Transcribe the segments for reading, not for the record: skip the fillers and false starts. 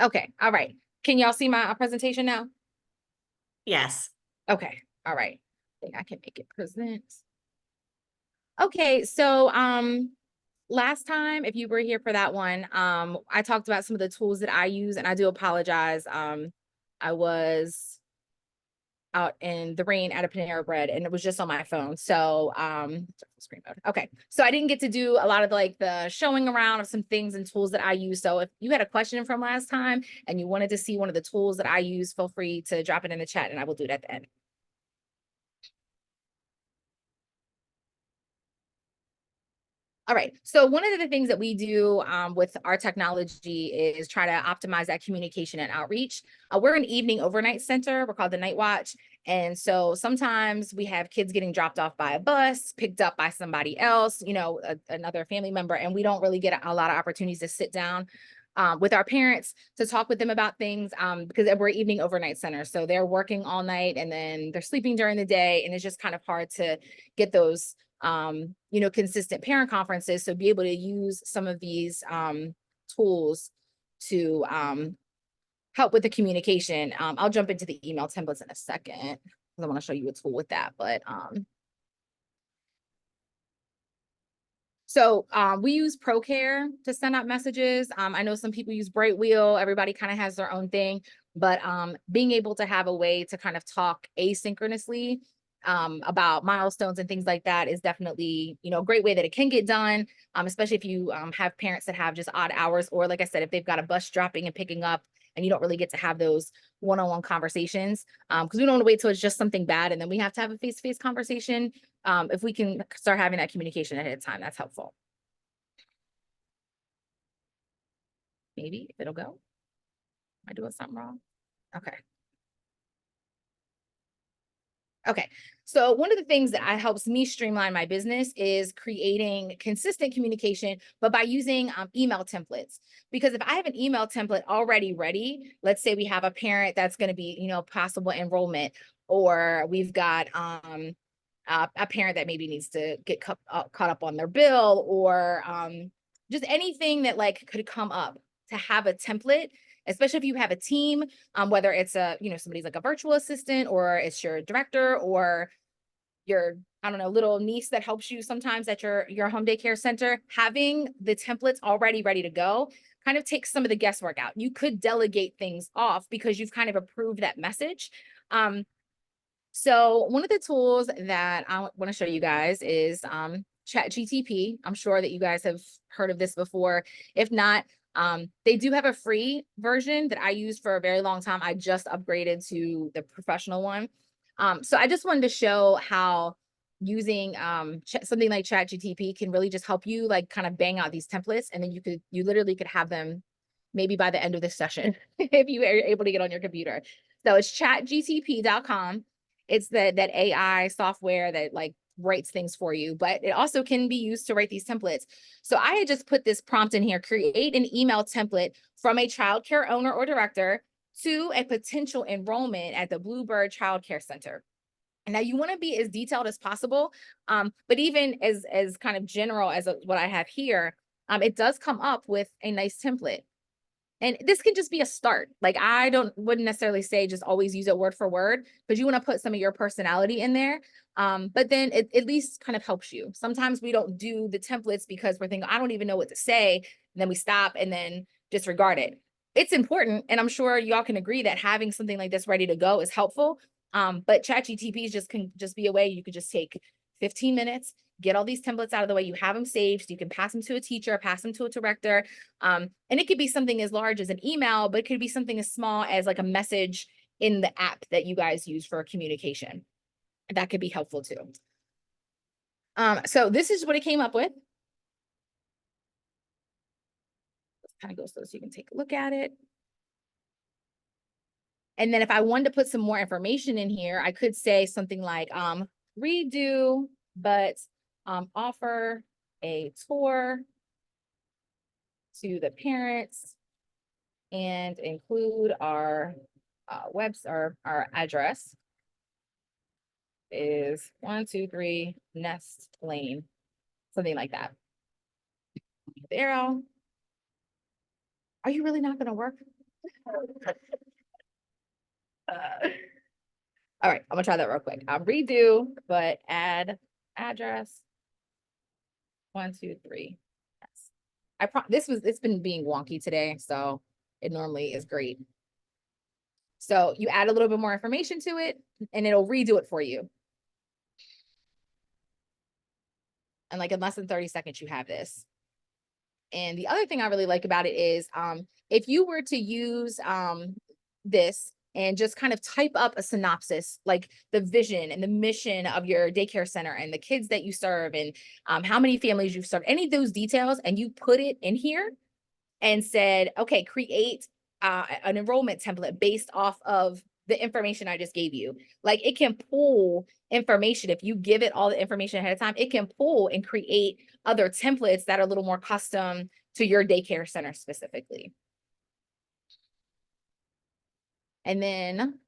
Okay, all right. Can y'all see my presentation now? Yes. Okay, all right. I think I can make it present. Okay, so last time, if you were here for that one, I talked about some of the tools that I use, and I do apologize. I was out in the rain at a Panera Bread, and it was just on my phone. So screen mode. Okay, so I didn't get to do a lot of like the showing around of some things and tools that I use. So if you had a question from last time and you wanted to see one of the tools that I use, feel free to drop it in the chat, and I will do it at the end. All right. So one of the things that we do with our technology is try to optimize that communication and outreach. We're an evening overnight center. We're called the Night Watch. And so sometimes we have kids getting dropped off by a bus, picked up by somebody else, another family member, and we don't really get a lot of opportunities to sit down with our parents to talk with them about things because we're evening overnight center. So they're working all night and then they're sleeping during the day. And it's just kind of hard to get those consistent parent conferences. So be able to use some of these tools to help with the communication. I'll jump into the email templates in a second because I want to show you a tool with that. But so we use ProCare to send out messages. I know some people use Brightwheel. Everybody kind of has their own thing, but being able to have a way to kind of talk asynchronously about milestones and things like that is definitely, a great way that it can get done, especially if you have parents that have just odd hours, or like I said, if they've got a bus dropping and picking up and you don't really get to have those one-on-one conversations because we don't want to wait till it's just something bad and then we have to have a face-to-face conversation. If we can start having that communication ahead of time, that's helpful. Maybe if it'll go. Am I doing something wrong? Okay. Okay. So one of the things that helps me streamline my business is creating consistent communication, but by using email templates. Because if I have an email template already ready, let's say we have a parent that's going to be, possible enrollment, or we've got a parent that maybe needs to get caught up on their bill, or just anything that like could come up, to have a template, especially if you have a team, whether it's somebody's like a virtual assistant, or it's your director, or your, I don't know, little niece that helps you sometimes at your home daycare center. Having the templates already ready to go kind of takes some of the guesswork out. You could delegate things off because you've kind of approved that message. So one of the tools that I want to show you guys is ChatGTP. I'm sure that you guys have heard of this before. If not, they do have a free version that I used for a very long time. I just upgraded to the professional one. So I just wanted to show how using something like ChatGTP can really just help you like kind of bang out these templates, and then you literally could have them maybe by the end of this session if you are able to get on your computer. So it's chatgtp.com. It's that AI software that like writes things for you, but it also can be used to write these templates. So I had just put this prompt in here: create an email template from a childcare owner or director to a potential enrollment at the Bluebird Child Care Center. And now you want to be as detailed as possible, but even as kind of general as what I have here, it does come up with a nice template. And this can just be a start. Like wouldn't necessarily say just always use it word for word, because you want to put some of your personality in there. But then it at least kind of helps you. Sometimes we don't do the templates because we're thinking, I don't even know what to say. And then we stop and then disregard it. It's important. And I'm sure y'all can agree that having something like this ready to go is helpful. But ChatGTP can just be a way you could just take 15 minutes, get all these templates out of the way. You have them saved, so you can pass them to a teacher, pass them to a director. And it could be something as large as an email, but it could be something as small as like a message in the app that you guys use for communication. That could be helpful too. So this is what it came up with. Let's kind of go slow so you can take a look at it. And then if I wanted to put some more information in here, I could say something like redo, but offer a tour to the parents and include our our address is 123 Nest Lane, something like that. The arrow. Are you really not going to work? All right, I'm gonna try that real quick. Redo, but add address. 1, 2, 3. Yes. It's been being wonky today, so it normally is great. So you add a little bit more information to it and it'll redo it for you. And like in less than 30 seconds, you have this. And the other thing I really like about it is if you were to use this and just kind of type up a synopsis, like the vision and the mission of your daycare center and the kids that you serve and how many families you've served, any of those details, and you put it in here and said, okay, create an enrollment template based off of the information I just gave you. Like it can pull information. If you give it all the information ahead of time, it can pull and create other templates that are a little more custom to your daycare center specifically. And then,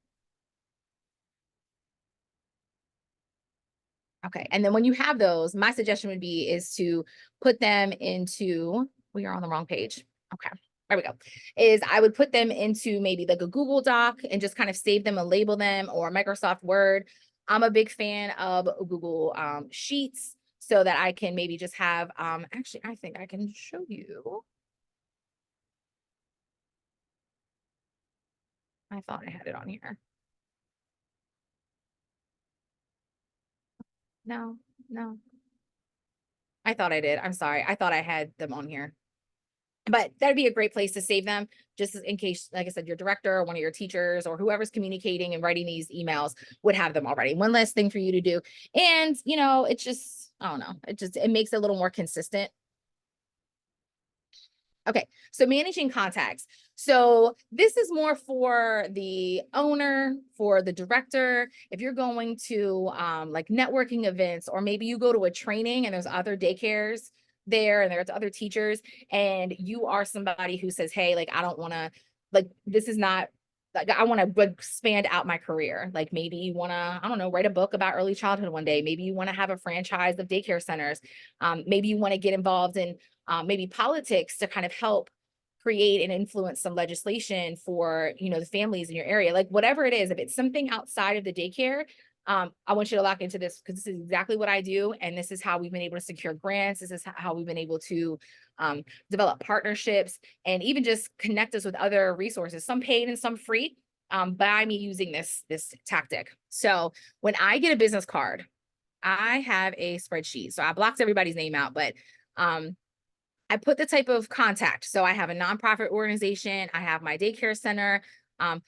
okay. And then when you have those, my suggestion would be is to put them into, we are on the wrong page. Okay. There we go. Is I would put them into maybe like a Google Doc and just kind of save them and label them, or Microsoft Word. I'm a big fan of Google Sheets so that I can maybe just have, actually, I think I can show you. I thought I had it on here. No, no. I thought I did. I'm sorry. I thought I had them on here. But that'd be a great place to save them, just in case, like I said, your director or one of your teachers or whoever's communicating and writing these emails would have them already. One less thing for you to do. And, you know, it's just, I don't know, it makes it a little more consistent. Okay, so managing contacts. So this is more for the owner, for the director. If you're going to like networking events, or maybe you go to a training and there's other daycares there and there's other teachers, and you are somebody who says, hey, like, I don't want to, like, this is not, like, I want to expand out my career. Like maybe you want to, I don't know, write a book about early childhood one day. Maybe you want to have a franchise of daycare centers. Maybe you want to get involved in maybe politics to kind of help create and influence some legislation for, you know, the families in your area. Like whatever it is, if it's something outside of the daycare, I want you to lock into this, because this is exactly what I do. And this is how we've been able to secure grants. This is how we've been able to develop partnerships and even just connect us with other resources, some paid and some free, by me using this tactic. So when I get a business card, I have a spreadsheet. So I blocked everybody's name out, but I put the type of contact. So I have a nonprofit organization. I have my daycare center.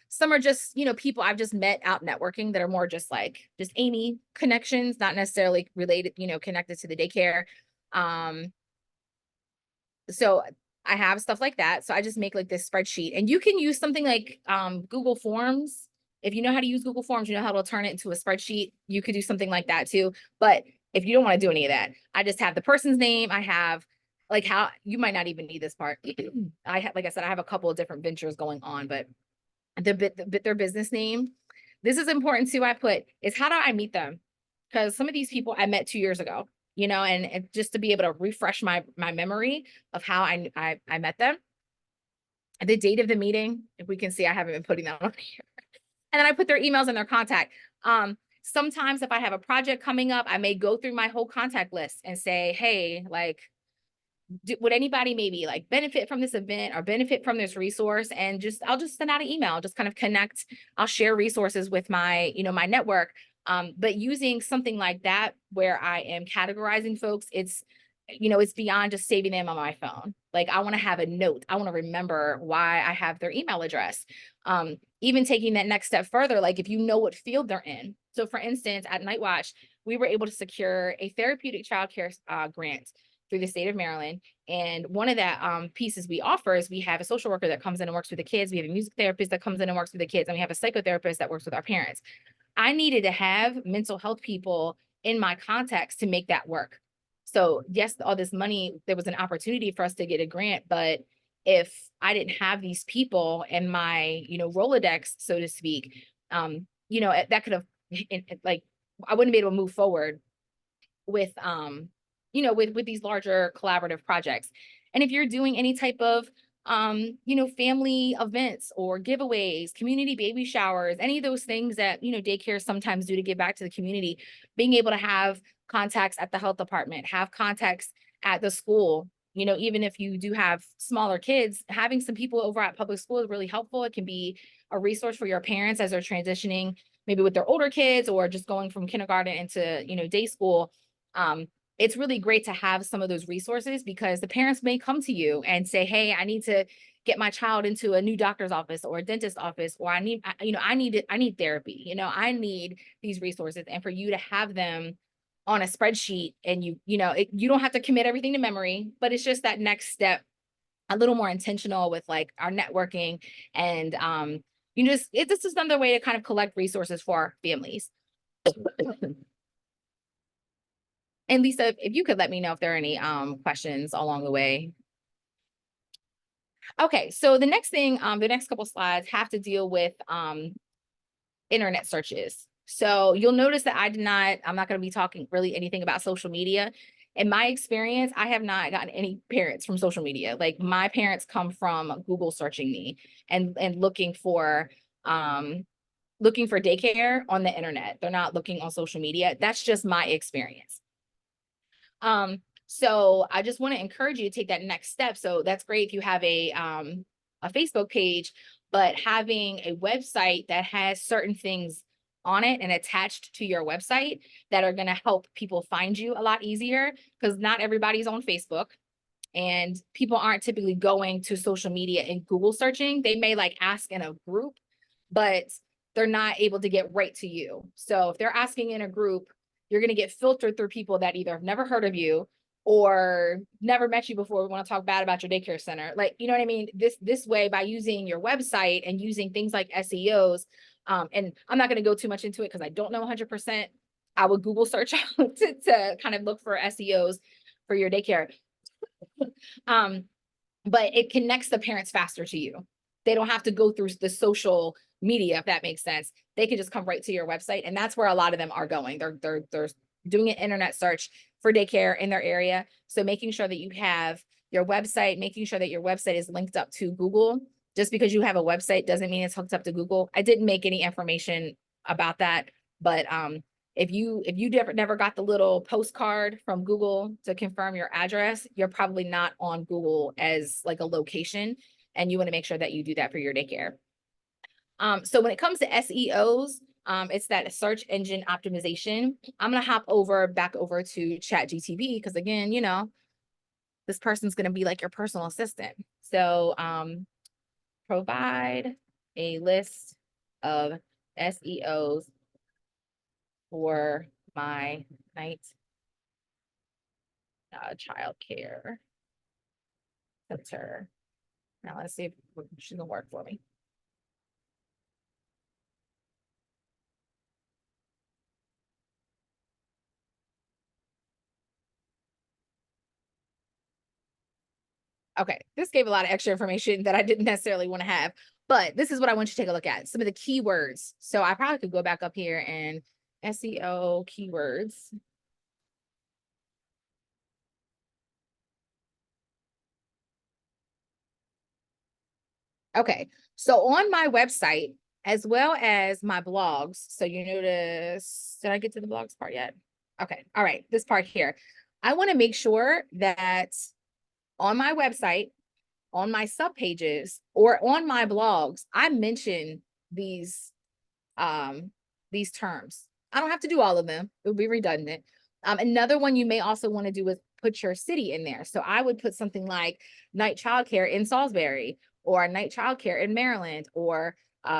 Some are just, you know, people I've just met out networking that are more just like just Amy connections, not necessarily related, you know, connected to the daycare. So I have stuff like that. So I just make like this spreadsheet, and you can use something like Google Forms. If you know how to use Google Forms, you know how to turn it into a spreadsheet. You could do something like that too. But if you don't want to do any of that, I just have the person's name. I have like how you might not even need this part. I have, like I said, I have a couple of different ventures going on, but their business name. This is important too. I put is how do I meet them? Because some of these people I met 2 years ago, you know, and just to be able to refresh my memory of how I met them. The date of the meeting, if we can see, I haven't been putting that on here. And then I put their emails and their contact. Sometimes if I have a project coming up, I may go through my whole contact list and say, hey, like, would anybody maybe like benefit from this event or benefit from this resource? And I'll just send out an email, just kind of connect. I'll share resources with my, you know, my network. But using something like that, where I am categorizing folks, it's, you know, it's beyond just saving them on my phone. Like I want to have a note. I want to remember why I have their email address. Even taking that next step further, like if you know what field they're in. So for instance, at Night Watch, we were able to secure a therapeutic childcare grant through the state of Maryland. And one of that pieces we offer is we have a social worker that comes in and works with the kids. We have a music therapist that comes in and works with the kids. And we have a psychotherapist that works with our parents. I needed to have mental health people in my contacts to make that work. So yes, all this money, there was an opportunity for us to get a grant, but if I didn't have these people in my, you know, Rolodex, so to speak, you know, that could have like, I wouldn't be able to move forward with, you know, with these larger collaborative projects. And if you're doing any type of family events or giveaways, community baby showers, any of those things that, daycare sometimes do to give back to the community, being able to have contacts at the health department, have contacts at the school. Even if you do have smaller kids, having some people over at public school is really helpful. It can be a resource for your parents as they're transitioning, maybe with their older kids or just going from kindergarten into, day school. It's really great to have some of those resources because the parents may come to you and say, hey, I need to get my child into a new doctor's office or a dentist office, or I need therapy, I need these resources. And for you to have them on a spreadsheet and you don't have to commit everything to memory, but it's just that next step, a little more intentional with like our networking. And this is another way to kind of collect resources for our families. And Lisa, if you could let me know if there are any questions along the way. Okay, so the next thing, the next couple slides have to deal with internet searches. So you'll notice that I'm not going to be talking really anything about social media. In my experience, I have not gotten any parents from social media. Like my parents come from Google searching me and looking for daycare on the internet. They're not looking on social media. That's just my experience. So I just want to encourage you to take that next step. So that's great if you have a Facebook page, but having a website that has certain things on it and attached to your website that are going to help people find you a lot easier, because not everybody's on Facebook and people aren't typically going to social media and Google searching. They may like ask in a group, but they're not able to get right to you. So if they're asking in a group, you're going to get filtered through people that either have never heard of you or never met you before. We want to talk bad about your daycare center. Like, you know what I mean? This way, by using your website and using things like SEOs, and I'm not going to go too much into it because I don't know 100%. I would Google search to kind of look for SEOs for your daycare. But it connects the parents faster to you. They don't have to go through the social media, if that makes sense. They can just come right to your website. And that's where a lot of them are going. They're doing an internet search for daycare in their area. So making sure that you have your website, making sure that your website is linked up to Google. Just because you have a website doesn't mean it's hooked up to Google. I didn't make any information about that, but if you never got the little postcard from Google to confirm your address, you're probably not on Google as like a location, and you want to make sure that you do that for your daycare. So when it comes to SEOs, it's that search engine optimization. I'm going to hop back over to ChatGTP because again, this person's going to be like your personal assistant. So provide a list of SEOs for my night child care center. Now let's see if she's gonna work for me. Okay, this gave a lot of extra information that I didn't necessarily want to have, but this is what I want you to take a look at. Some of the keywords. So I probably could go back up here and SEO keywords. Okay, so on my website, as well as my blogs, so you notice, did I get to the blogs part yet? Okay, all right, this part here. I want to make sure that on my website, on my subpages, or on my blogs, I mention these terms. I don't have to do all of them. It would be redundant. Another one you may also want to do is put your city in there. So I would put something like night childcare in Salisbury, or night childcare in Maryland, or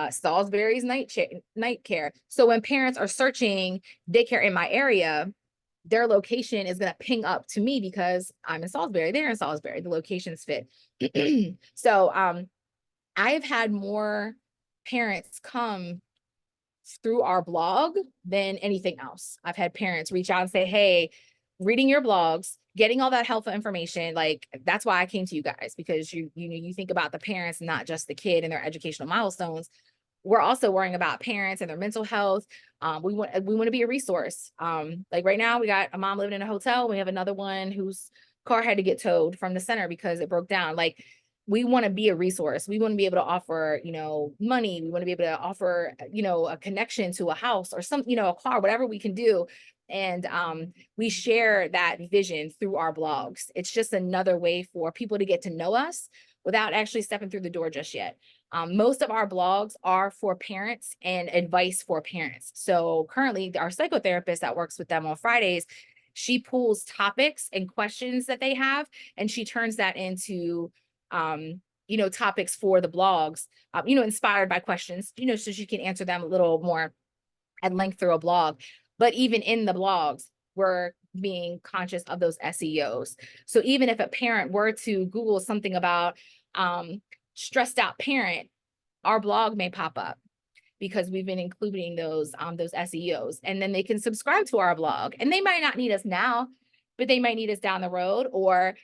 Salisbury's night care. So when parents are searching daycare in my area, their location is going to ping up to me because I'm in Salisbury. They're in Salisbury. The locations fit. So I've had more parents come through our blog than anything else. I've had parents reach out and say, hey, reading your blogs, getting all that helpful information, like that's why I came to you guys, because you think about the parents, not just the kid and their educational milestones. We're also worrying about parents and their mental health. We want to be a resource. Like right now we got a mom living in a hotel. We have another one whose car had to get towed from the center because it broke down. Like we want to be a resource. We want to be able to offer, money. We want to be able to offer, a connection to a house or some, a car, whatever we can do. And we share that vision through our blogs. It's just another way for people to get to know us without actually stepping through the door just yet. Most of our blogs are for parents and advice for parents. So currently our psychotherapist that works with them on Fridays, she pulls topics and questions that they have, and she turns that into topics for the blogs, inspired by questions, so she can answer them a little more at length through a blog. But even in the blogs, we're being conscious of those SEOs. So even if a parent were to Google something about stressed out parent, our blog may pop up because we've been including those SEOs, and then they can subscribe to our blog, and they might not need us now, but they might need us down the road, or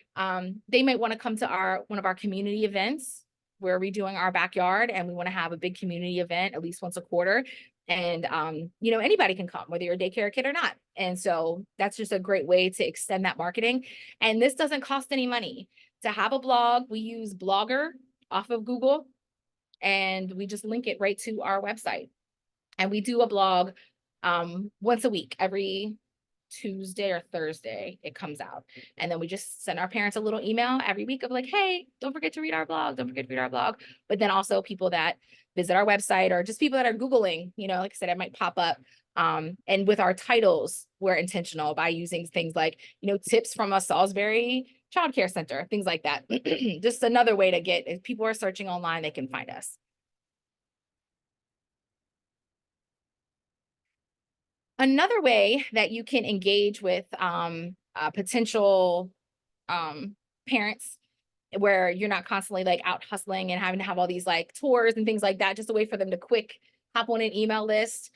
they might want to come to one of our community events. We're redoing our backyard, and we want to have a big community event at least once a quarter. And anybody can come, whether you're a daycare kid or not. And so that's just a great way to extend that marketing. And this doesn't cost any money to have a blog. We use Blogger off of Google, and we just link it right to our website. And we do a blog once a week, every Tuesday or Thursday it comes out. And then we just send our parents a little email every week of like, hey, don't forget to read our blog. Don't forget to read our blog. But then also people that visit our website, or just people that are Googling, like I said, it might pop up. And with our titles, we're intentional by using things like, tips from a Salisbury childcare center, things like that. Just another way to get, if people are searching online, they can find us. Another way that you can engage with potential parents, where you're not constantly like out hustling and having to have all these like tours and things like that, just a way for them to quick hop on an email list.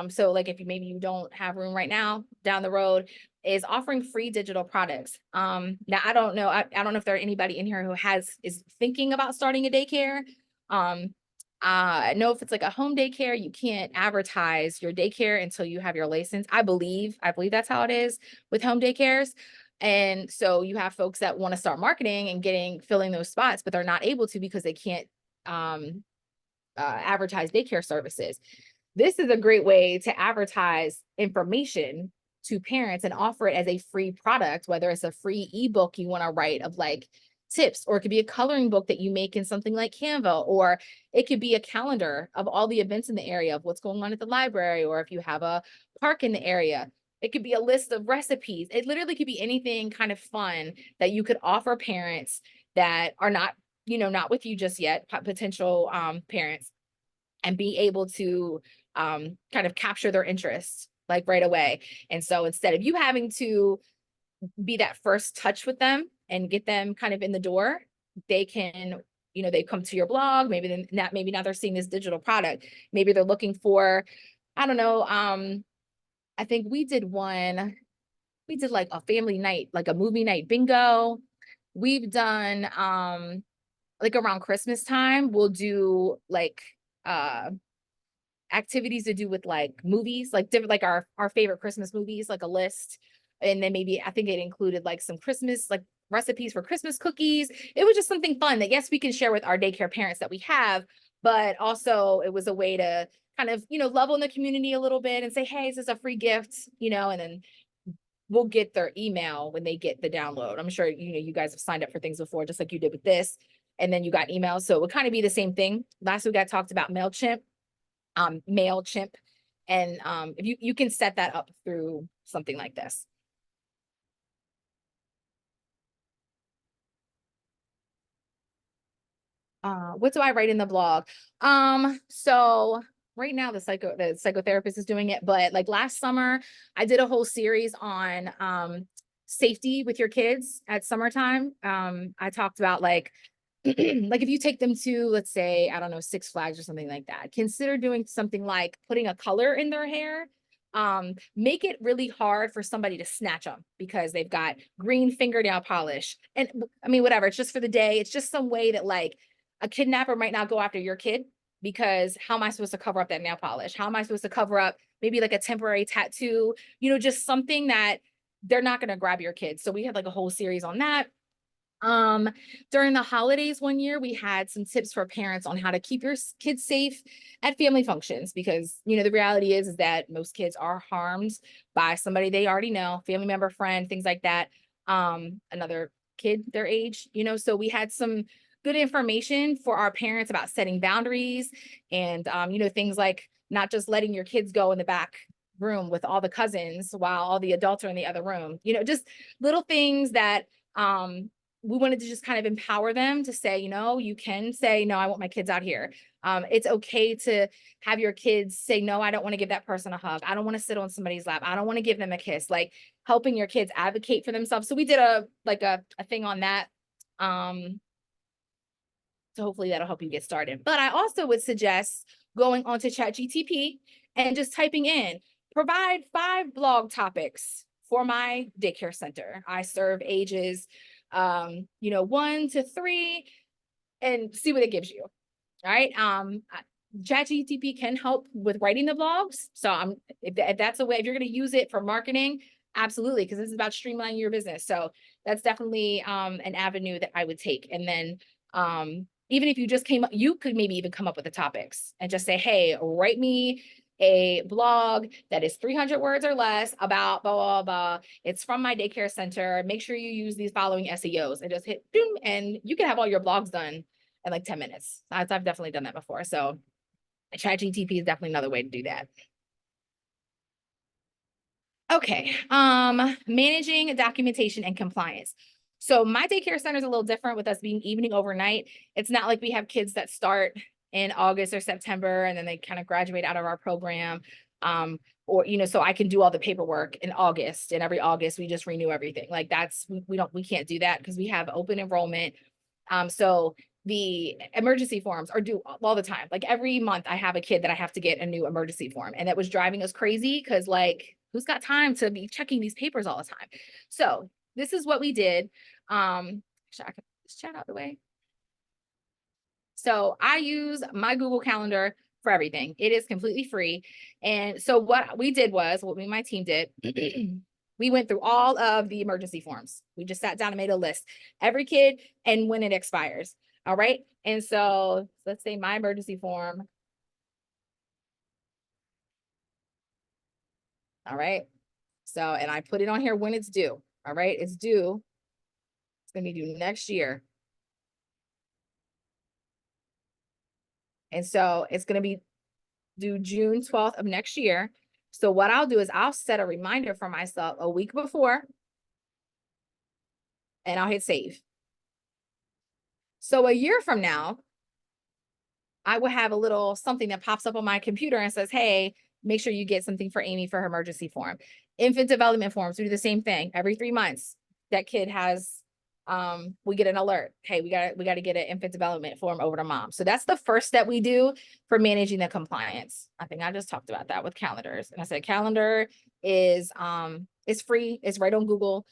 So like if maybe you don't have room right now, down the road, is offering free digital products. Now I don't know if there are anybody in here who is thinking about starting a daycare. I know if it's like a home daycare, you can't advertise your daycare until you have your license. I believe that's how it is with home daycares. And so you have folks that want to start marketing and filling those spots, but they're not able to because they can't advertise daycare services. This is a great way to advertise information to parents and offer it as a free product, whether it's a free ebook you want to write of like tips, or it could be a coloring book that you make in something like Canva, or it could be a calendar of all the events in the area of what's going on at the library, or if you have a park in the area, it could be a list of recipes. It literally could be anything kind of fun that you could offer parents that are not with you just yet, potential parents, and be able to kind of capture their interest like right away. And so instead of you having to be that first touch with them and get them kind of in the door, they can, they come to your blog, maybe now they're seeing this digital product. Maybe they're looking for, I don't know, I think we did like a family night, like a movie night bingo. We've done like around Christmas time, we'll do like activities to do with like movies, like different, like our favorite Christmas movies, like a list. And then maybe I think it included like some Christmas, like recipes for Christmas cookies. It was just something fun that, yes, we can share with our daycare parents that we have, but also it was a way to kind of, level in the community a little bit and say, hey, this is a free gift, and then we'll get their email when they get the download. I'm sure, you guys have signed up for things before, just like you did with this, and then you got emails. So it would kind of be the same thing. Last week I talked about MailChimp. And if you can set that up through something like this. What do I write in the blog? So right now the psychotherapist is doing it, but like last summer I did a whole series on safety with your kids at summertime. I talked about like like if you take them to, let's say, I don't know, Six Flags or something like that, consider doing something like putting a color in their hair. Make it really hard for somebody to snatch them because they've got green fingernail polish. And I mean, whatever, it's just for the day. It's just some way that like a kidnapper might not go after your kid, because how am I supposed to cover up that nail polish? How am I supposed to cover up maybe like a temporary tattoo, just something that they're not going to grab your kids. So we had like a whole series on that. During the holidays one year, we had some tips for parents on how to keep your kids safe at family functions, because, you know, the reality is that most kids are harmed by somebody they already know, family member, friend, things like that. Another kid their age, you know, so we had some good information for our parents about setting boundaries and, you know, things like not just letting your kids go in the back room with all the cousins while all the adults are in the other room, you know, just little things that, we wanted to just kind of empower them to say, you know, you can say, no, I want my kids out here. It's okay to have your kids say, no, I don't want to give that person a hug. I don't want to sit on somebody's lap. I don't want to give them a kiss, like helping your kids advocate for themselves. So we did a thing on that. So hopefully that'll help you get started. But I also would suggest going onto ChatGTP and just typing in, provide 5 blog topics for my daycare center. I serve ages, you know, 1 to 3, and see what it gives you. All right. ChatGTP can help with writing the blogs. So if that's a way, if you're going to use it for marketing, absolutely, because this is about streamlining your business. So that's definitely an avenue that I would take. And then even if you just came up, you could maybe even come up with the topics and just say, hey, write me a blog that is 300 words or less about blah, blah, blah. It's from my daycare center. Make sure you use these following SEOs, and just hit boom, and you can have all your blogs done in like 10 minutes. I've definitely done that before. So ChatGTP is definitely another way to do that. Okay. Managing documentation and compliance. So my daycare center is a little different with us being evening overnight. It's not like we have kids that start in August or September and then they kind of graduate out of our program. Or, you know, so I can do all the paperwork in August, and every August we just renew everything. Like that's, we can't do that because we have open enrollment. So the emergency forms are due all the time. Like every month I have a kid that I have to get a new emergency form, and that was driving us crazy because like, who's got time to be checking these papers all the time? So this is what we did. I can put this chat out the way. So I use my Google Calendar for everything. It is completely free. And so what we did was, what me and my team did, we went through all of the emergency forms. We just sat down and made a list, every kid and when it expires. All right. And so let's say my emergency form. All right. So, and I put it on here when it's due. All right. It's due. It's going to be due next year. And so it's going to be due June 12th of next year. So what I'll do is I'll set a reminder for myself a week before, and I'll hit save. So a year from now, I will have a little something that pops up on my computer and says, hey, make sure you get something for Amy for her emergency form. Infant development forms, we do the same thing. Every 3 months, that kid has, we get an alert. Hey, we got to get an infant development form over to mom. So that's the first step we do for managing the compliance. I think I just talked about that with calendars. And I said, calendar is free. It's right on Google.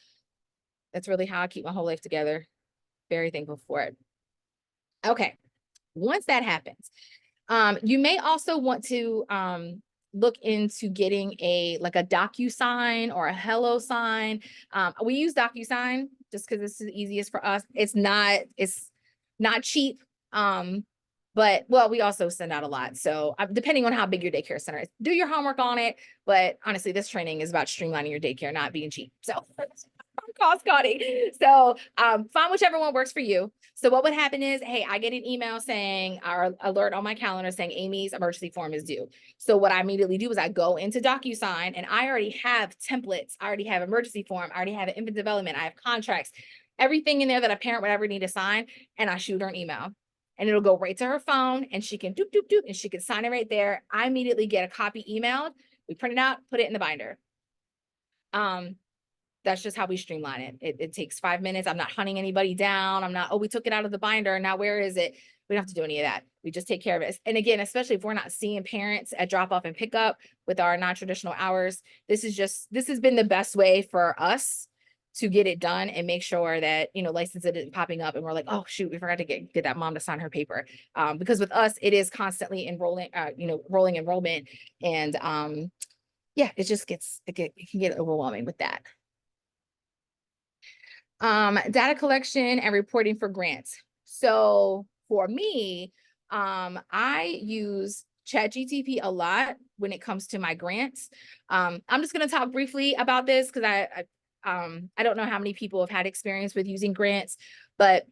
That's really how I keep my whole life together. Very thankful for it. Okay. Once that happens, you may also want to look into getting a DocuSign or a Hello sign. We use DocuSign just because this is the easiest for us. It's not cheap. But well, we also send out a lot. So depending on how big your daycare center is, do your homework on it. But honestly, this training is about streamlining your daycare, not being cheap. So cost cutting. So find whichever one works for you. So what would happen is, hey, I get an email saying, or alert on my calendar saying Amy's emergency form is due. So what I immediately do is I go into DocuSign, and I already have templates. I already have emergency form. I already have an infant development. I have contracts, everything in there that a parent would ever need to sign. And I shoot her an email, and it'll go right to her phone, and she can doop, doop, doop, and she can sign it right there. I immediately get a copy emailed. We print it out, put it in the binder. That's just how we streamline it. It takes 5 minutes. I'm not hunting anybody down. I'm not, oh, we took it out of the binder. Now where is it? We don't have to do any of that. We just take care of it. And again, especially if we're not seeing parents at drop off and pick up with our non-traditional hours, this has been the best way for us to get it done and make sure that, you know, license isn't popping up and we're like, oh shoot, we forgot to get that mom to sign her paper. Because with us, it is constantly enrolling, rolling enrollment. And yeah, it can get overwhelming with that. Data collection and reporting for grants. So for me, I use ChatGTP a lot when it comes to my grants. I'm just going to talk briefly about this because I don't know how many people have had experience with using grants, but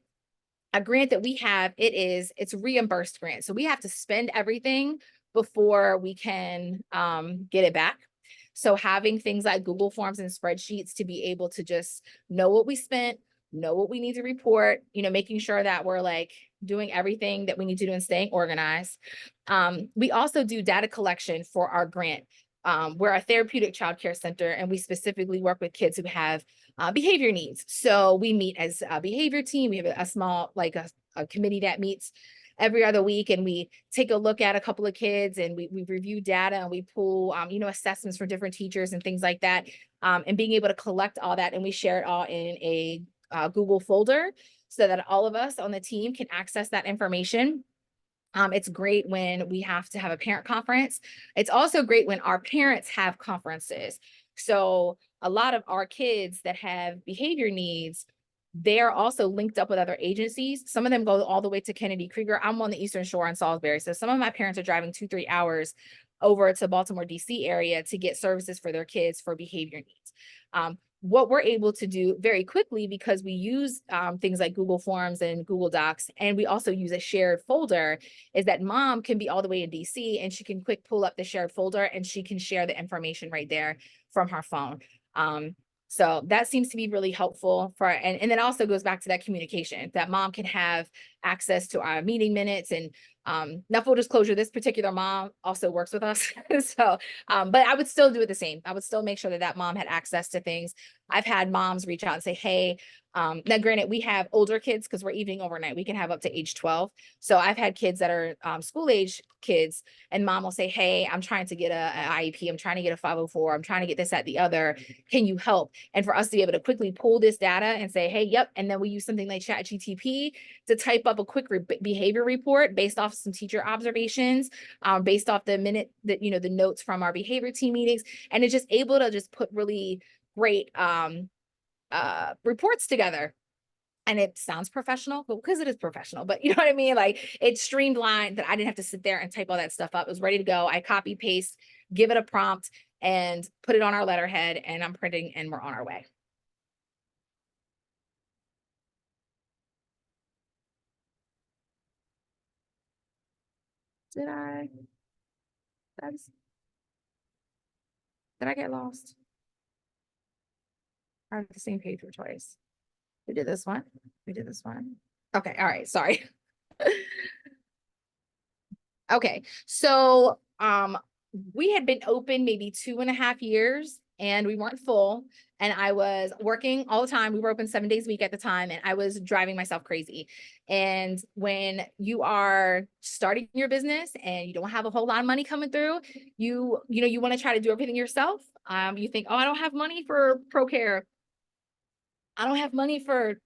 a grant that we have, it's reimbursed grant. So we have to spend everything before we can get it back. So having things like Google Forms and spreadsheets to be able to just know what we spent, know what we need to report, making sure that we're like doing everything that we need to do and staying organized. We also do data collection for our grant. We're a therapeutic childcare center, and we specifically work with kids who have behavior needs. So we meet as a behavior team. We have a small, like a committee that meets every other week, and we take a look at a couple of kids, and we review data, and we pull, assessments from different teachers and things like that. And being able to collect all that, and we share it all in a Google folder so that all of us on the team can access that information. It's great when we have to have a parent conference. It's also great when our parents have conferences. So a lot of our kids that have behavior needs, they're also linked up with other agencies. Some of them go all the way to Kennedy Krieger. I'm on the Eastern Shore in Salisbury. So some of my parents are driving 2-3 hours over to Baltimore, DC area to get services for their kids for behavior needs. What we're able to do very quickly, because we use things like Google Forms and Google Docs, and we also use a shared folder, is that mom can be all the way in DC and she can quick pull up the shared folder and she can share the information right there from her phone. So that seems to be really helpful for, and then also goes back to that communication, that mom can have access to our meeting minutes. And now, full disclosure, this particular mom also works with us. So, but I would still do it the same. I would still make sure that that mom had access to things. I've had moms reach out and say, hey, now granted, we have older kids because we're evening overnight. We can have up to age 12. So I've had kids that are school age kids, and mom will say, hey, I'm trying to get an IEP. I'm trying to get a 504. I'm trying to get this, that, the other. Can you help? And for us to be able to quickly pull this data and say, hey, yep. And then we use something like ChatGTP to type up a quick behavior report based off some teacher observations, based off the minute that, the notes from our behavior team meetings. And it's just able to just put really great reports together. And it sounds professional, but because it is professional, but you know what I mean? Like, it's streamlined that I didn't have to sit there and type all that stuff up. It was ready to go. I copy, paste, give it a prompt, and put it on our letterhead, and I'm printing, and we're on our way. Did I get lost? I have the same page for twice. We did this one. We did this one. Okay. All right. Sorry. Okay. So, we had been open maybe 2.5 years, and we weren't full, and I was working all the time. We were open 7 days a week at the time, and I was driving myself crazy. And when you are starting your business and you don't have a whole lot of money coming through, you want to try to do everything yourself. You think, oh, I don't have money for ProCare. I don't have money for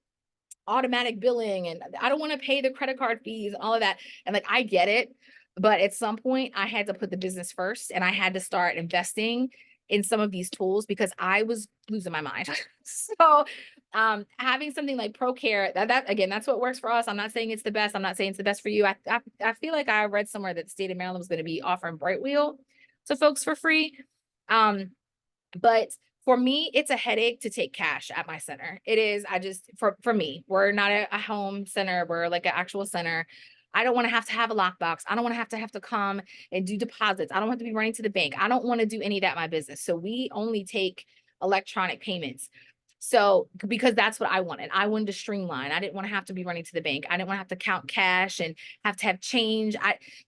automatic billing, and I don't want to pay the credit card fees and all of that. And like, I get it. But at some point I had to put the business first, and I had to start investing in some of these tools because I was losing my mind. So having something like ProCare, that again, that's what works for us. I'm not saying it's the best. I'm not saying it's the best for you. I feel like I read somewhere that the state of Maryland was going to be offering Brightwheel to folks for free. But for me, it's a headache to take cash at my center. It is. For me, we're not a home center. We're like an actual center. I don't want to have a lockbox. I don't want to have to come and do deposits. I don't want to be running to the bank. I don't want to do any of that in my business. So we only take electronic payments. So because that's what I wanted. I wanted to streamline. I didn't want to have to be running to the bank. I didn't want to have to count cash and have to have change.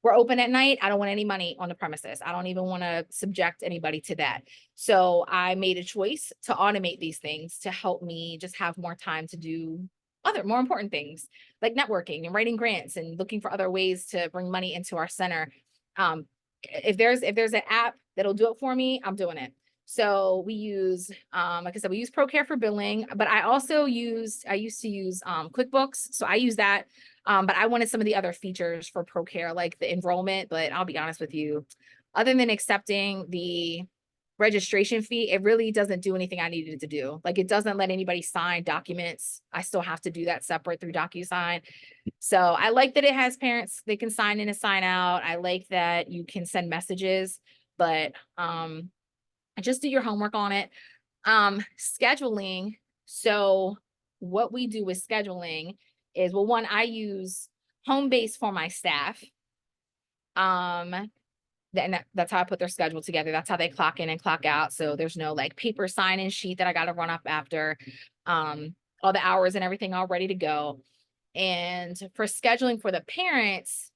We're open at night. I don't want any money on the premises. I don't even want to subject anybody to that. So I made a choice to automate these things to help me just have more time to do other more important things like networking and writing grants and looking for other ways to bring money into our center. If there's an app that'll do it for me, I'm doing it. So we use, like I said, we use ProCare for billing, but I used to use QuickBooks. So I use that. But I wanted some of the other features for ProCare, like the enrollment. But I'll be honest with you, other than accepting the registration fee, it really doesn't do anything I needed it to do. Like, it doesn't let anybody sign documents. I still have to do that separate through DocuSign. So I like that it has parents, they can sign in and sign out. I like that you can send messages, but just do your homework on it. Scheduling. So what we do with scheduling is, well, one, I use Homebase for my staff. That's how I put their schedule together. That's how they clock in and clock out. So there's no like paper sign-in sheet that I got to run up after. All the hours and everything all ready to go. And for scheduling for the parents,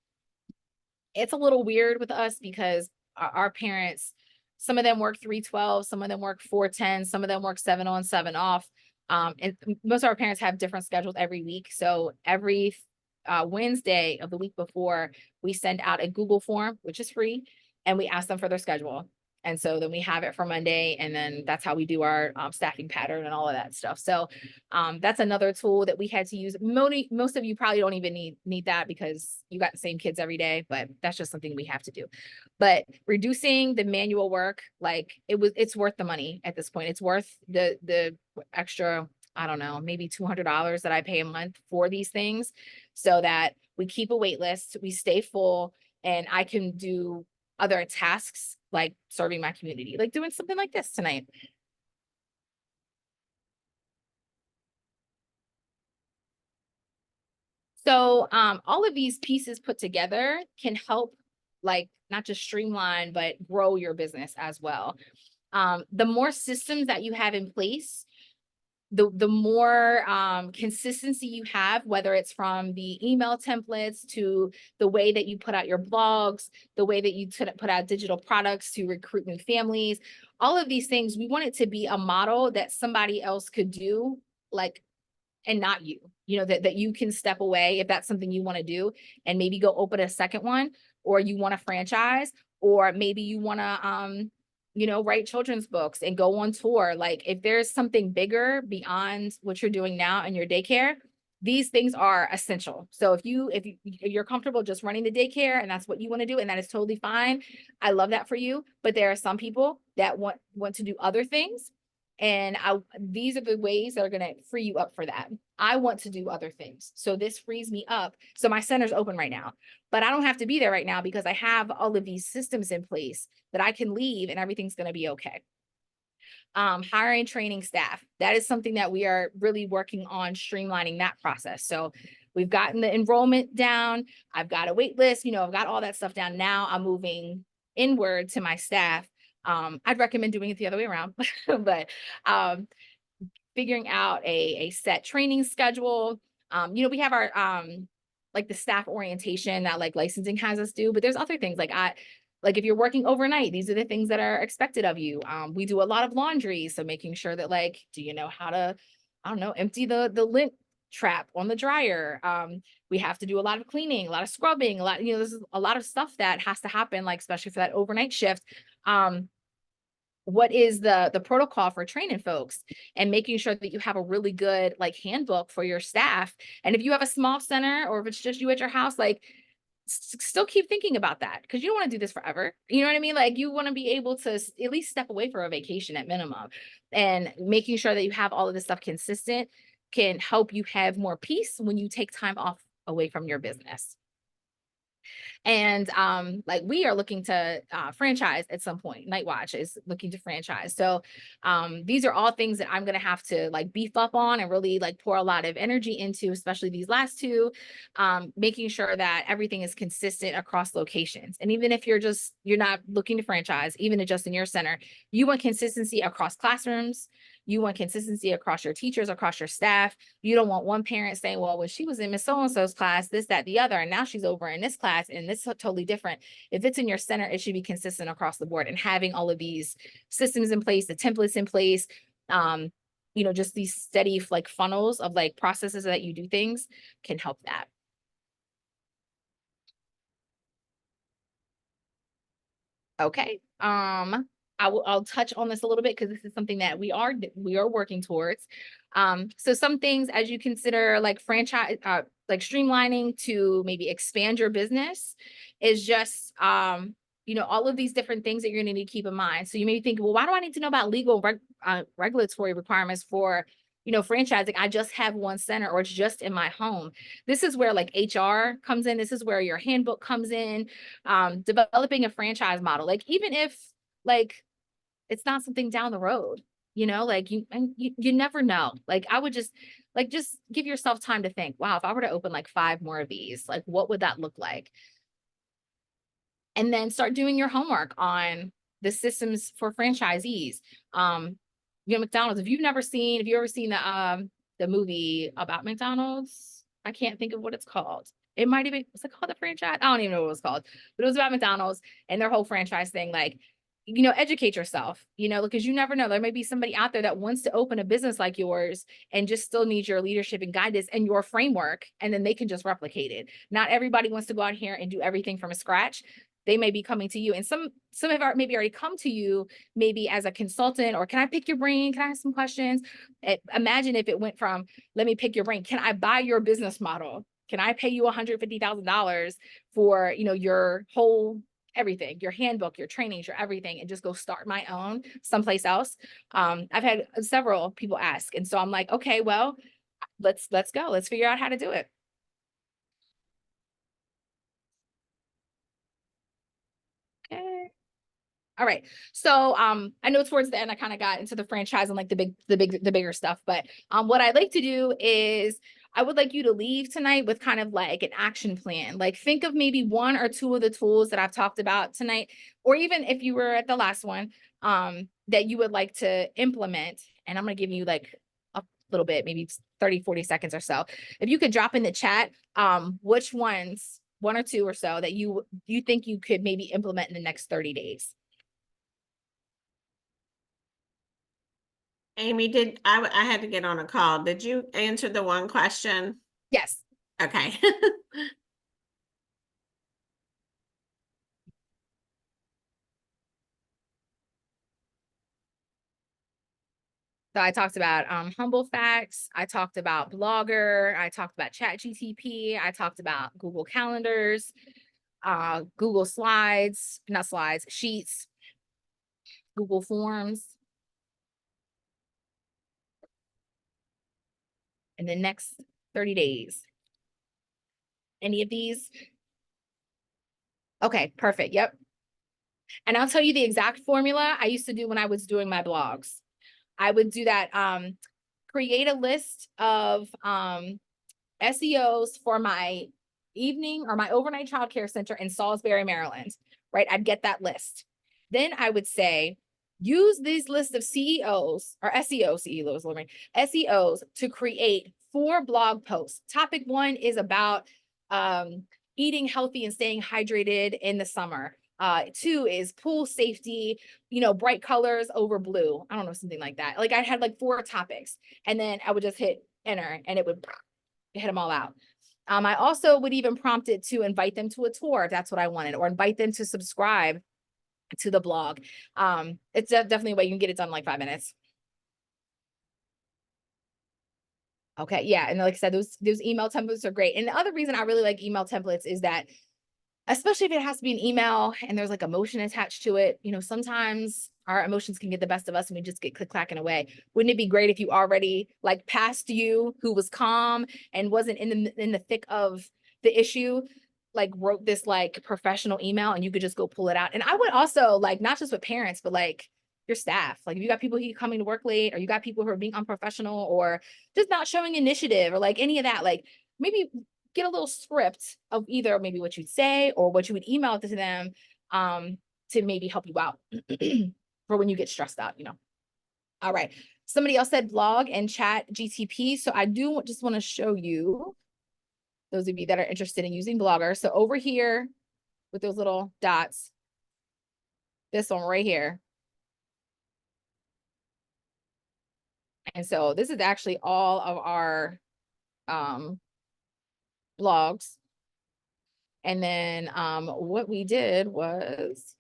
it's a little weird with us because our parents, some of them work 312, some of them work 410, some of them work 7 on, 7 off. And most of our parents have different schedules every week. So every Wednesday of the week before, we send out a Google form, which is free, and we ask them for their schedule. And so then we have it for Monday, and then that's how we do our staffing pattern and all of that stuff. So that's another tool that we had to use. Most of you probably don't even need that because you got the same kids every day, but that's just something we have to do. But reducing the manual work, like it's worth the money at this point. It's worth the extra, I don't know, maybe $200 that I pay a month for these things so that we keep a wait list, we stay full, and I can do other tasks like serving my community, like doing something like this tonight. So all of these pieces put together can help, like, not just streamline, but grow your business as well. The more systems that you have in place, the more consistency you have, whether it's from the email templates to the way that you put out your blogs, the way that you put out digital products to recruit new families, all of these things, we want it to be a model that somebody else could do, like, and not you, that you can step away if that's something you want to do and maybe go open a second one, or you want to franchise, or maybe you want to write children's books and go on tour. Like, if there's something bigger beyond what you're doing now in your daycare, these things are essential. So if you're comfortable just running the daycare and that's what you want to do, and that is totally fine, I love that for you. But there are some people that want to do other things. And these are the ways that are going to free you up for that. I want to do other things. So this frees me up. So my center's open right now, but I don't have to be there right now because I have all of these systems in place that I can leave and everything's going to be okay. Hiring, training staff. That is something that we are really working on, streamlining that process. So we've gotten the enrollment down. I've got a wait list, I've got all that stuff down. Now I'm moving inward to my staff. I'd recommend doing it the other way around, but figuring out a set training schedule. We have our like the staff orientation that like licensing has us do, but there's other things like if you're working overnight, these are the things that are expected of you. We do a lot of laundry, so making sure that, like, do you know how to, I don't know, empty the lint trap on the dryer. We have to do a lot of cleaning, a lot of scrubbing, there's a lot of stuff that has to happen, like especially for that overnight shift. What is the protocol for training folks, and making sure that you have a really good like handbook for your staff. And if you have a small center, or if it's just you at your house, like still keep thinking about that, because you don't want to do this forever. You know what I mean? Like, you want to be able to at least step away for a vacation at minimum, and making sure that you have all of this stuff consistent can help you have more peace when you take time off away from your business. And like, we are looking to franchise at some point. Night Watch is looking to franchise. So these are all things that I'm going to have to like beef up on and really like pour a lot of energy into, especially these last two, making sure that everything is consistent across locations. And even if you're not looking to franchise, even just in your center, you want consistency across classrooms. You want consistency across your teachers, across your staff. You don't want one parent saying, well, when she was in Miss So-and-so's class, this, that, the other, and now she's over in this class and this is totally different. If it's in your center, it should be consistent across the board, and having all of these systems in place, the templates in place, just these steady like funnels of like processes that you do things can help that. Okay. I'll touch on this a little bit because this is something that we are working towards. So some things as you consider like franchise, like streamlining to maybe expand your business, is just you know, all of these different things that you're going to need to keep in mind. So you may think, well, why do I need to know about legal regulatory requirements for, you know, franchising? I just have one center, or it's just in my home. This is where like HR comes in. This is where your handbook comes in. Developing a franchise model, like even if like it's not something down the road, you know, like you never know. Like I would just give yourself time to think, wow, if I were to open like 5 more of these, like what would that look like? And then start doing your homework on the systems for franchisees. You know, McDonald's, if you've ever seen the movie about McDonald's, I can't think of what it's called. It might even, what's it called, the franchise? I don't even know what it was called, but it was about McDonald's and their whole franchise thing. Like, you know, educate yourself, you know, because you never know. There may be somebody out there that wants to open a business like yours and just still needs your leadership and guidance and your framework, and then they can just replicate it. Not everybody wants to go out here and do everything from scratch. They may be coming to you, and some have maybe already come to you, maybe as a consultant, or can I pick your brain? Can I ask some questions? Imagine if it went from, let me pick your brain. Can I buy your business model? Can I pay you $150,000 for, you know, your whole everything, your handbook, your trainings, your everything, and just go start my own someplace else? I've had several people ask. And so I'm like, okay, well, let's go. Let's figure out how to do it. Okay. All right. So I know towards the end I kind of got into the franchise and like the bigger stuff, but what I'd like to do is I would like you to leave tonight with kind of like an action plan. Like think of maybe 1 or 2 of the tools that I've talked about tonight, or even if you were at the last one, that you would like to implement. And I'm going to give you like a little bit, maybe 30-40 seconds or so. If you could drop in the chat, which ones, 1 or 2 or so, that you think you could maybe implement in the next 30 days. Amy, I had to get on a call. Did you answer the one question? Yes. Okay. So I talked about Humble Facts. I talked about Blogger. I talked about Chat GTP. I talked about Google Calendars, Google Slides, not slides, Sheets, Google Forms. In the next 30 days. Any of these? Okay, perfect. Yep. And I'll tell you the exact formula I used to do when I was doing my blogs. I would do that, create a list of SEOs for my evening or my overnight childcare center in Salisbury, Maryland, right? I'd get that list. Then I would say, use these lists of CEOs or SEOs to create 4 blog posts. Topic 1 is about eating healthy and staying hydrated in the summer. 2 is pool safety, you know, bright colors over blue. I don't know, something like that. Like I had like 4 topics, and then I would just hit enter and it would hit them all out. I also would even prompt it to invite them to a tour if that's what I wanted, or invite them to subscribe to the blog. It's definitely a way you can get it done in like 5 minutes. Okay, yeah, and like I said, those email templates are great. And the other reason I really like email templates is that, especially if it has to be an email and there's like emotion attached to it, you know, sometimes our emotions can get the best of us and we just get clacking away. Wouldn't it be great if you already, like past you who was calm and wasn't in the thick of the issue, like wrote this like professional email and you could just go pull it out? And I would also like, not just with parents, but like your staff. Like if you got people who are coming to work late, or you got people who are being unprofessional or just not showing initiative or like any of that, like maybe get a little script of either maybe what you'd say or what you would email to them, to maybe help you out for when you get stressed out, you know. All right. Somebody else said blog and Chat GTP. So I do just want to show you, those of you that are interested in using Blogger. So over here with those little dots, this one right here. And so this is actually all of our blogs. And then what we did was,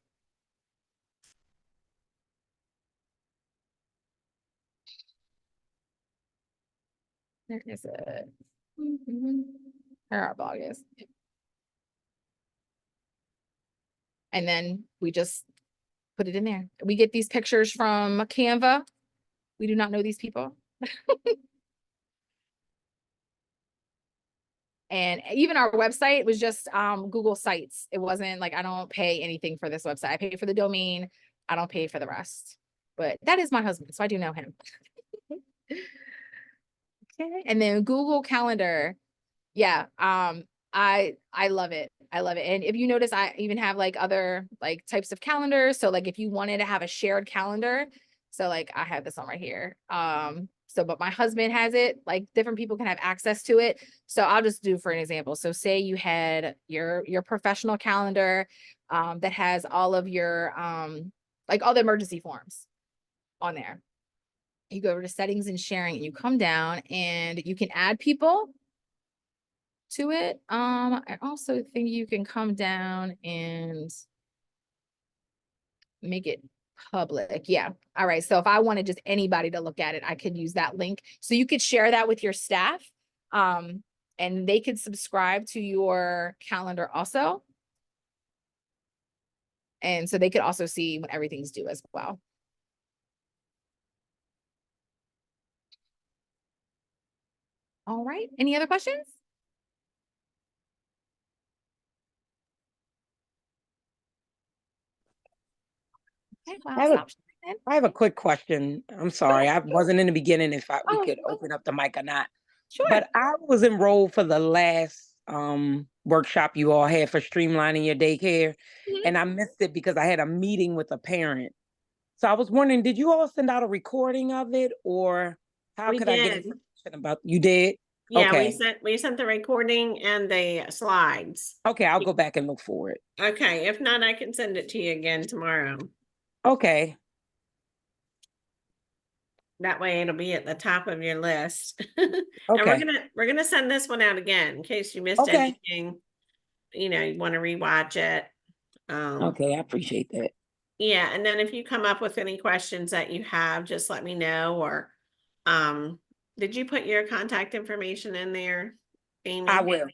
there is it. Here our blog is. And then we just put it in there. We get these pictures from Canva. We do not know these people. And even our website was just Google Sites. It wasn't like, I don't pay anything for this website. I pay for the domain. I don't pay for the rest. But that is my husband, so I do know him. Okay. And then Google Calendar. Yeah. I love it. I love it. And if you notice, I even have like other like types of calendars. So like if you wanted to have a shared calendar, so like I have this one right here. But my husband has it, like different people can have access to it. So I'll just do for an example. So say you had your professional calendar that has all of your like all the emergency forms on there. You go over to settings and sharing and you come down and you can add people to it. I also think you can come down and make it public. Yeah. All right. So if I wanted just anybody to look at it, I could use that link. So you could share that with your staff. And they could subscribe to your calendar also. And so they could also see when everything's due as well. All right. Any other questions? Okay, well, I'll stop sharing then. I have a quick question. I'm sorry, I wasn't in the beginning if we Oh, could open up the mic or not. sure. But I was enrolled for the last workshop you all had for streamlining your daycare, Mhm. and I missed it because I had a meeting with a parent. So I was wondering, did you all send out a recording of it, or how We could I get did. information about? You did? Yeah, Okay. we sent the recording and the slides. Okay, I'll go back and look for it. Okay, if not, I can send it to you again tomorrow. Okay. That way it'll be at the top of your list. And Okay. we're gonna send this one out again in case you missed Okay. anything. You know, you want to rewatch it. Okay, I appreciate that. Yeah, and then if you come up with any questions that you have, just let me know. Or did you put your contact information in there, Amy? I will.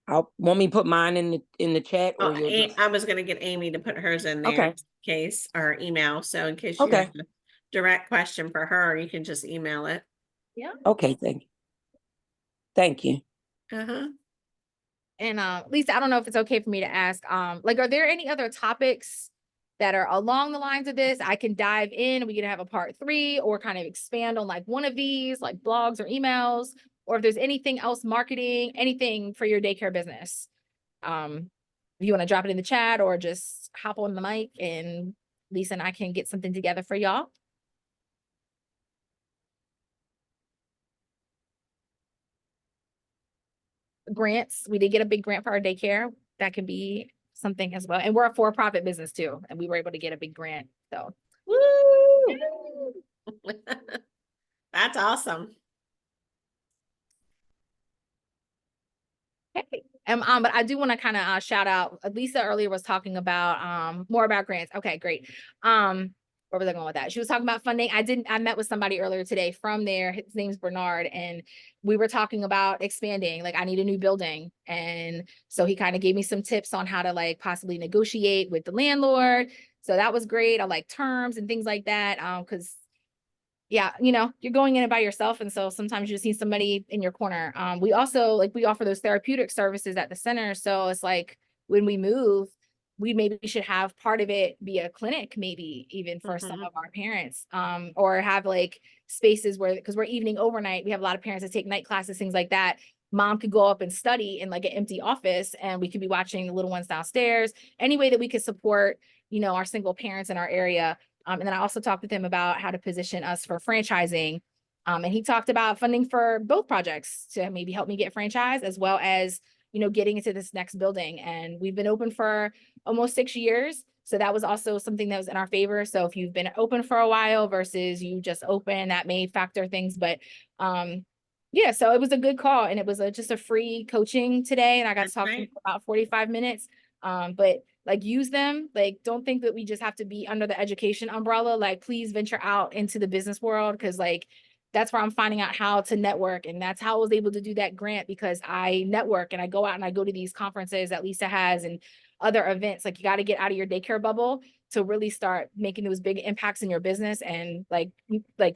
I'll want me to put mine in the chat, or Oh, you'll just... I was gonna get Amy to put hers in there Okay. in case, or email. So in case you Okay. have a direct question for her, you can just email it. Yeah. Okay, thank you. Thank you. Uh-huh. And Lisa, I don't know if it's okay for me to ask, like, are there any other topics that are along the lines of this? I can dive in, we can have a part 3 or kind of expand on like one of these, like blogs or emails, or if there's anything else, marketing, anything for your daycare business. If you want to drop it in the chat or just hop on the mic and Lisa and I can get something together for y'all. Grants, we did get a big grant for our daycare. That could be something as well. And we're a for-profit business too, and we were able to get a big grant. So Woo! That's awesome. okay. But I do want to kind of shout out. Lisa earlier was talking about more about grants. Okay, great. Where was I going with that? She was talking about funding. I met with somebody earlier today from there. His name's Bernard, and we were talking about expanding. Like, I need a new building. And so he kind of gave me some tips on how to like possibly negotiate with the landlord. So that was great. I like terms and things like that. Because yeah, you know, you're going in it by yourself. And so sometimes you just need somebody in your corner. We also like, we offer those therapeutic services at the center. So it's like when we move, we maybe should have part of it be a clinic, maybe even for some of our parents, or have like spaces where, because we're evening overnight, we have a lot of parents that take night classes, things like that. Mom could go up and study in like an empty office, and we could be watching the little ones downstairs. Any way that we could support, you know, our single parents in our area. And then I also talked with him about how to position us for franchising. And he talked about funding for both projects to maybe help me get franchised, as well as, you know, getting into this next building. And we've been open for almost 6 years. So that was also something that was in our favor. So if you've been open for a while versus you just open, that may factor things. But yeah, so it was a good call, and it was just a free coaching today. And I got to talk to him for about 45 minutes. But like, use them. Like, don't think that we just have to be under the education umbrella. Like, please venture out into the business world, because like, that's where I'm finding out how to network. And that's how I was able to do that grant, because I network and I go out and I go to these conferences that Lisa has, and other events. Like you got to get out of your daycare bubble to really start making those big impacts in your business, and like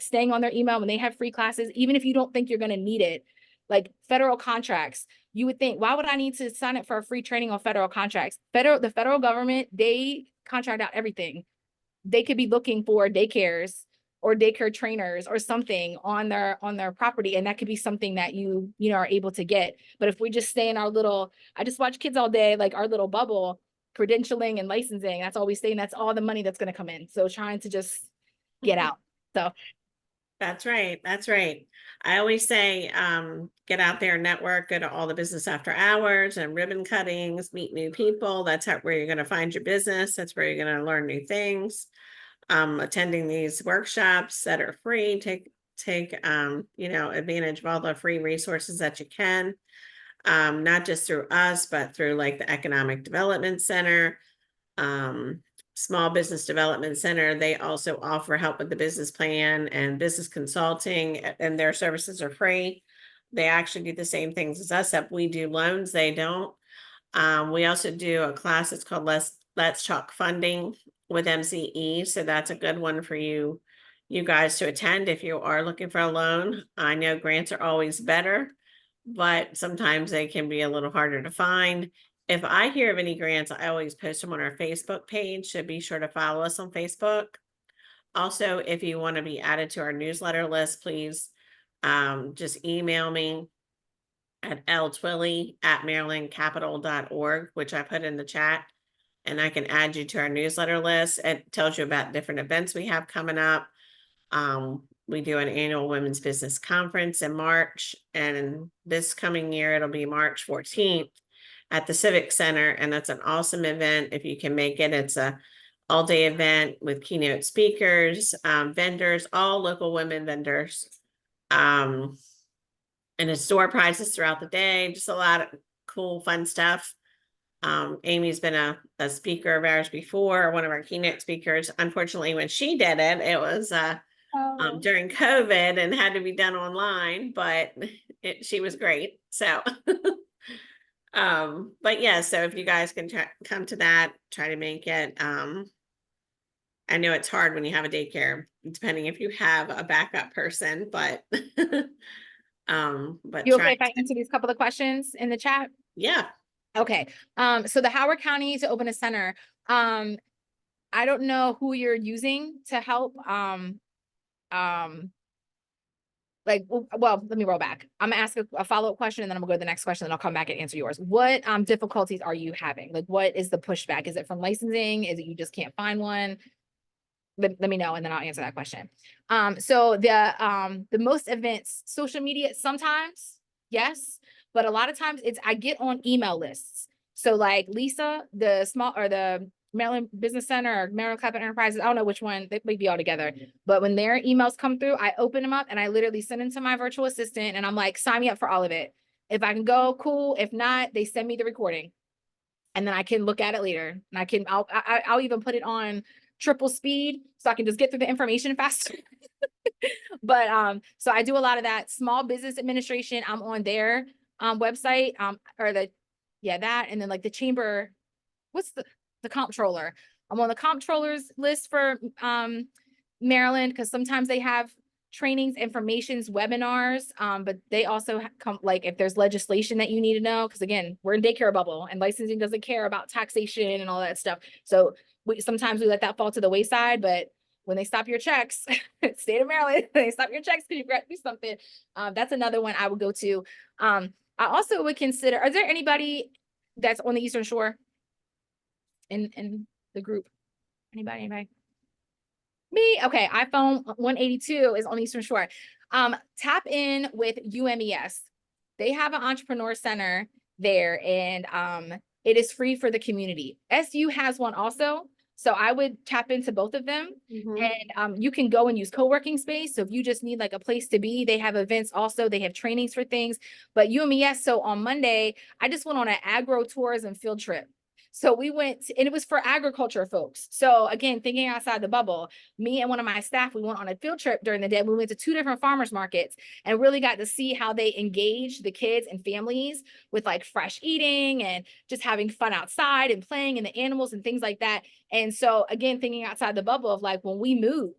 staying on their email when they have free classes, even if you don't think you're going to need it. Like federal contracts, you would think, why would I need to sign up for a free training on federal contracts? The federal government, they contract out everything. They could be looking for daycares or daycare trainers or something on their property, and that could be something that you are able to get. But if we just stay in our little, I just watch kids all day, like our little bubble, credentialing and licensing, that's all we stay, and that's all the money that's going to come in. So trying to just get out. So That's right. That's right. I always say, get out there and network, go to all the business after hours and ribbon cuttings, meet new people. That's where you're going to find your business. That's where you're going to learn new things. Attending these workshops that are free, take advantage of all the free resources that you can. Not just through us, but through like the Economic Development Center, Small Business Development Center. They also offer help with the business plan and business consulting, and their services are free. They actually do the same things as us, except we do loans, they don't. We also do a class that's called Let's Talk Funding with MCE. So that's a good one for you guys to attend if you are looking for a loan. I know grants are always better, but sometimes they can be a little harder to find. If I hear of any grants, I always post them on our Facebook page, so be sure to follow us on Facebook. Also, if you want to be added to our newsletter list, please just email me at ltwillie@marylandcapital.org, which I put in the chat, and I can add you to our newsletter list. It tells you about different events we have coming up. We do an annual women's business conference in March, and this coming year, it'll be March 14th. At the Civic Center, and that's an awesome event. If you can make it, it's a all-day event with keynote speakers, vendors, all local women vendors, and it's door prizes throughout the day. Just a lot of cool, fun stuff. Amy's been a speaker of ours before, one of our keynote speakers. Unfortunately, when she did it, it was during COVID and had to be done online, but she was great. So. But yeah, so if you guys can come to that, try to make it. I know it's hard when you have a daycare, depending if you have a backup person, but you okay if I answer these couple of questions in the chat? Yeah. Okay. So the Howard County to open a center. I don't know who you're using to help. Well, let me roll back. I'm gonna ask a follow-up question, and then I'm gonna go to the next question, and I'll come back and answer yours. What difficulties are you having? Like, what is the pushback? Is it from licensing? Is it you just can't find one? Let me know, and then I'll answer that question. So the most events, social media, sometimes, yes, but a lot of times I get on email lists. So like Lisa, the Maryland Business Center or Maryland Capital Enterprises, I don't know which one, they may be all together, but when their emails come through, I open them up and I literally send them to my virtual assistant, and I'm like, sign me up for all of it. If I can go, cool. If not, they send me the recording, and then I can look at it later, and I'll even put it on triple speed so I can just get through the information faster. But so I do a lot of that. Small Business Administration, I'm on their website, that, and then like the chamber, what's the comptroller. I'm on the comptroller's list for Maryland, because sometimes they have trainings, informations, webinars, but they also come, like if there's legislation that you need to know, because again, we're in daycare bubble and licensing doesn't care about taxation and all that stuff. So sometimes we let that fall to the wayside, but when they stop your checks, state of Maryland, they stop your checks because you forgot to do something. That's another one I would go to. I also would consider, are there anybody that's on the Eastern Shore in the group? Anybody? Me? Okay, iPhone 182 is on the Eastern Shore. Tap in with UMES. They have an entrepreneur center there, and it is free for the community. SU has one also, so I would tap into both of them. And you can go and use co-working space. So if you just need like a place to be, they have events also. They have trainings for things. But UMES, so on Monday, I just went on an agro tourism field trip. So we went, and it was for agriculture folks. So again, thinking outside the bubble, me and one of my staff, we went on a field trip during the day. We went to 2 different farmers markets and really got to see how they engage the kids and families with like fresh eating and just having fun outside and playing and the animals and things like that. And so again, thinking outside the bubble of like, when we move,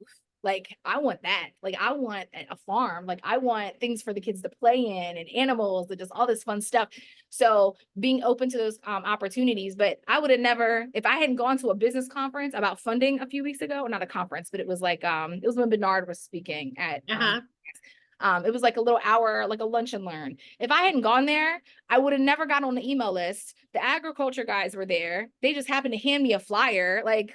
like, I want that. Like, I want a farm. Like, I want things for the kids to play in and animals and just all this fun stuff. So being open to those opportunities. But I would have never, if I hadn't gone to a business conference about funding a few weeks ago, or not a conference, but it was like, it was when Bernard was speaking at, it was like a little hour, like a lunch and learn. If I hadn't gone there, I would have never got on the email list. The agriculture guys were there. They just happened to hand me a flyer. Like,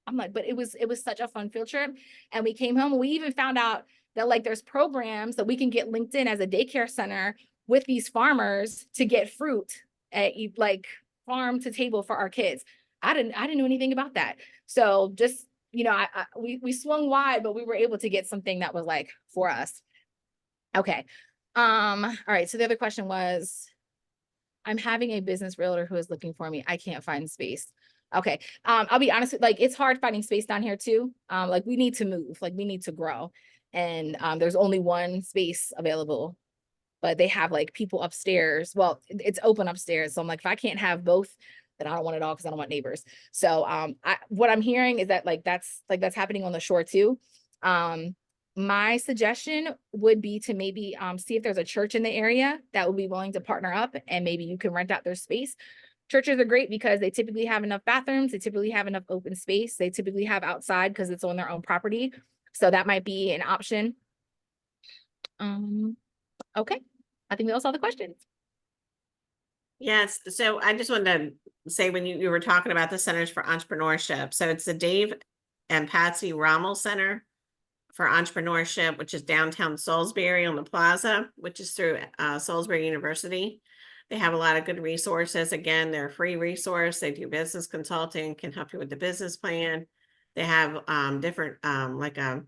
I'm like, but it was such a fun field trip. And we came home and we even found out that like there's programs that we can get linked in as a daycare center with these farmers to get fruit at like farm to table for our kids. I didn't know anything about that. So just, you know, we swung wide, but we were able to get something that was like for us. Okay. All right. So the other question was, I'm having a business realtor who is looking for me. I can't find space. Okay. I'll be honest, like it's hard finding space down here too. Like we need to move, like we need to grow. And there's only one space available, but they have like people upstairs. Well, it's open upstairs. So I'm like, if I can't have both, then I don't want it all because I don't want neighbors. So what I'm hearing is that that's happening on the shore too. My suggestion would be to maybe see if there's a church in the area that would be willing to partner up and maybe you can rent out their space. Churches are great because they typically have enough bathrooms. They typically have enough open space. They typically have outside because it's on their own property. So that might be an option. Okay. I think those are all the questions. Yes. So I just wanted to say when you were talking about the Centers for Entrepreneurship. So it's the Dave and Patsy Rommel Center for Entrepreneurship, which is downtown Salisbury on the plaza, which is through Salisbury University. They have a lot of good resources. Again, they're a free resource. They do business consulting, can help you with the business plan. They have different like a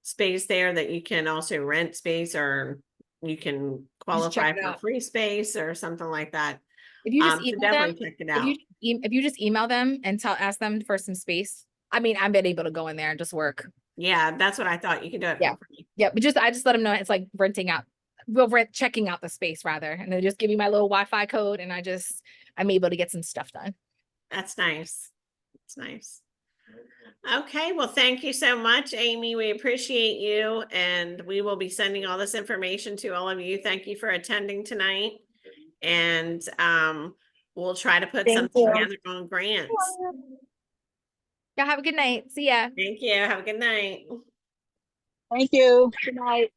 space there that you can also rent space, or you can qualify for free space or something like that. If you just email them, check it out. If you just email them and ask them for some space, I mean, I've been able to go in there and just work. Yeah, that's what I thought. You can do it for free. Yeah, but I just let them know it's like renting out. Checking out the space rather, and they just give me my little Wi-Fi code, and I'm able to get some stuff done. That's nice. It's nice. Okay, well, thank you so much, Amy. We appreciate you, and we will be sending all this information to all of you. Thank you for attending tonight, and we'll try to put something together on grants. Y'all have a good night. See ya. Thank you. Have a good night. Thank you. Good night.